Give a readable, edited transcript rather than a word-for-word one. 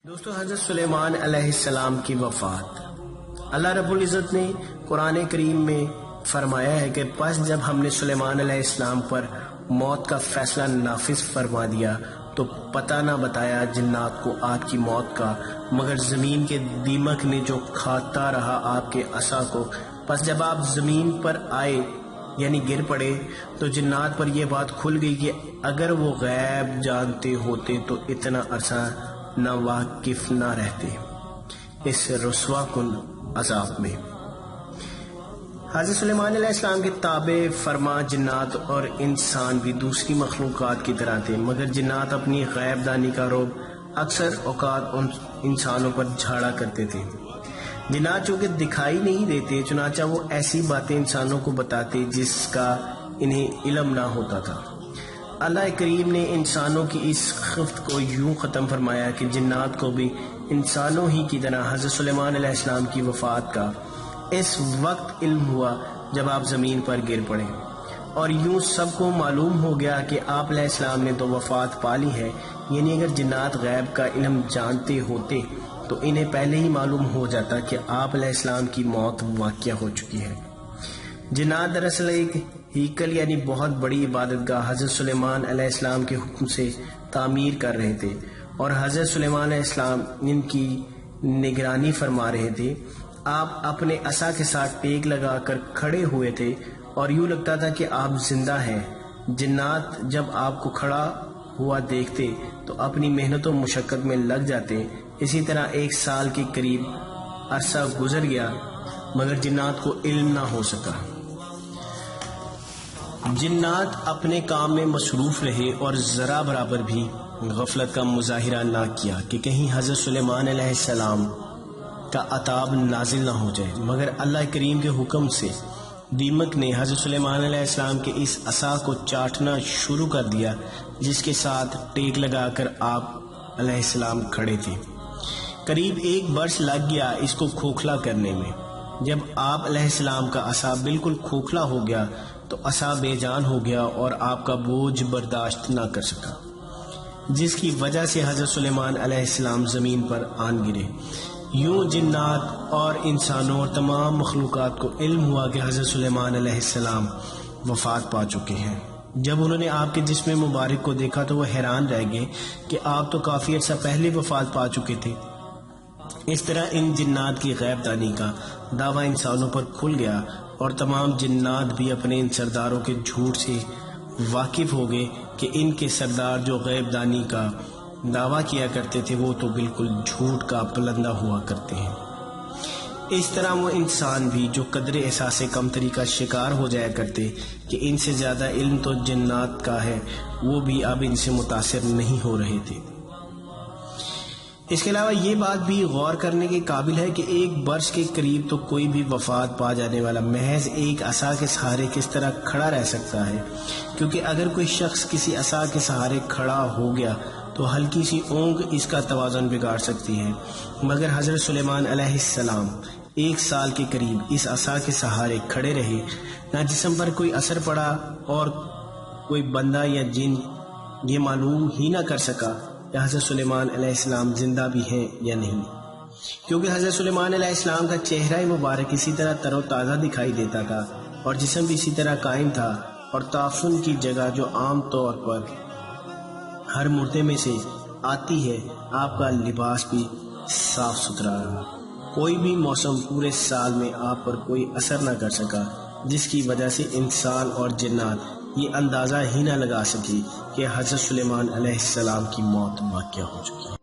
دوستو، حضرت سلیمان علیہ السلام کی وفات اللہ رب العزت نے قرآن کریم میں فرمایا ہے کہ پس جب ہم نے سلیمان علیہ السلام پر موت کا فیصلہ نافذ فرما دیا تو پتہ نہ بتایا جنات کو آپ کی موت کا، مگر زمین کے دیمک نے جو کھاتا رہا آپ کے عصا کو۔ پس جب آپ زمین پر آئے یعنی گر پڑے تو جنات پر یہ بات کھل گئی کہ اگر وہ غیب جانتے ہوتے تو اتنا عرصہ نہ واقف نہ رہتے اس رسوا کن عذاب میں۔ حضرت سلیمان علیہ السلام کے تابع فرما جنات اور انسان بھی دوسری مخلوقات کی طرح تھے، مگر جنات اپنی غیب دانی کا رعب اکثر اوقات ان انسانوں پر جھاڑا کرتے تھے۔ جنات چونکہ دکھائی نہیں دیتے، چنانچہ وہ ایسی باتیں انسانوں کو بتاتے جس کا انہیں علم نہ ہوتا تھا۔ اللہ کریم نے انسانوں کی اس خفت کو یوں ختم فرمایا کہ جنات کو بھی انسانوں ہی کی طرح حضرت سلیمان علیہ السلام کی وفات کا اس وقت علم ہوا جب آپ زمین پر گر پڑے، اور یوں سب کو معلوم ہو گیا کہ آپ علیہ السلام نے تو وفات پا لی ہے۔ یعنی اگر جنات غیب کا علم جانتے ہوتے تو انہیں پہلے ہی معلوم ہو جاتا کہ آپ علیہ السلام کی موت واقع ہو چکی ہے۔ جنات دراصل ایک ہیکل یعنی بہت بڑی عبادت گاہ حضرت سلیمان علیہ السلام کے حکم سے تعمیر کر رہے تھے، اور حضرت سلیمان علیہ السلام ان کی نگرانی فرما رہے تھے۔ آپ اپنے عصا کے ساتھ ٹیک لگا کر کھڑے ہوئے تھے اور یوں لگتا تھا کہ آپ زندہ ہیں۔ جنات جب آپ کو کھڑا ہوا دیکھتے تو اپنی محنت و مشقت میں لگ جاتے۔ اسی طرح 1 سال کے قریب عرصہ گزر گیا مگر جنات کو علم نہ ہو سکا۔ جنات اپنے کام میں مصروف رہے اور ذرا برابر بھی غفلت کا مظاہرہ نہ کیا کہ کہیں حضرت سلیمان علیہ السلام کا عذاب نازل نہ ہو جائے، مگر اللہ کریم کے حکم سے دیمک نے حضرت سلیمان علیہ السلام کے اس عصا کو چاٹنا شروع کر دیا جس کے ساتھ ٹیک لگا کر آپ علیہ السلام کھڑے تھے۔ قریب 1 برس لگ گیا اس کو کھوکھلا کرنے میں۔ جب آپ علیہ السلام کا عصا بالکل کھوکھلا ہو گیا تو عصا بے جان ہو گیا اور آپ کا بوجھ برداشت نہ کر سکا، جس کی وجہ سے حضرت سلیمان علیہ السلام زمین پر آن گرے۔ یوں جنات اور انسانوں اور تمام مخلوقات کو علم ہوا کہ حضرت سلیمان علیہ السلام وفات پا چکے ہیں۔ جب انہوں نے آپ کے جسم مبارک کو دیکھا تو وہ حیران رہ گئے کہ آپ تو کافی عرصہ پہلے وفات پا چکے تھے۔ اس طرح ان جنات کی غیب دانی کا دعویٰ انسانوں پر کھل گیا اور تمام جنات بھی اپنے ان سرداروں کے جھوٹ سے واقف ہو گئے کہ ان کے سردار جو غیب دانی کا دعویٰ کیا کرتے تھے وہ تو بالکل جھوٹ کا پلندہ ہوا کرتے ہیں۔ اس طرح وہ انسان بھی جو قدر احساس کمتری کا شکار ہو جایا کرتے کہ ان سے زیادہ علم تو جنات کا ہے، وہ بھی اب ان سے متاثر نہیں ہو رہے تھے۔ اس کے علاوہ یہ بات بھی غور کرنے کے قابل ہے کہ 1 برس کے قریب تو کوئی بھی وفات پا جانے والا محض ایک عصا کے سہارے کس طرح کھڑا رہ سکتا ہے، کیونکہ اگر کوئی شخص کسی عصا کے سہارے کھڑا ہو گیا تو ہلکی سی اونگ اس کا توازن بگاڑ سکتی ہے، مگر حضرت سلیمان علیہ السلام 1 سال کے قریب اس عصا کے سہارے کھڑے رہے، نہ جسم پر کوئی اثر پڑا اور کوئی بندہ یا جن یہ معلوم ہی نہ کر سکا کہ حضرت سلیمان علیہ السلام زندہ بھی ہیں یا نہیں، کیونکہ حضرت سلیمان علیہ السلام کا چہرہ مبارک اسی طرح تر و تازہ دکھائی دیتا تھا اور جسم بھی اسی طرح قائم تھا، اور تعفن کی جگہ جو عام طور پر ہر مردے میں سے آتی ہے آپ کا لباس بھی صاف ستھرا رہا۔ کوئی بھی موسم پورے سال میں آپ پر کوئی اثر نہ کر سکا، جس کی وجہ سے انسان اور جنات یہ اندازہ ہی نہ لگا سکے کہ حضرت سلیمان علیہ السلام کی موت واقع ہو چکی ہے۔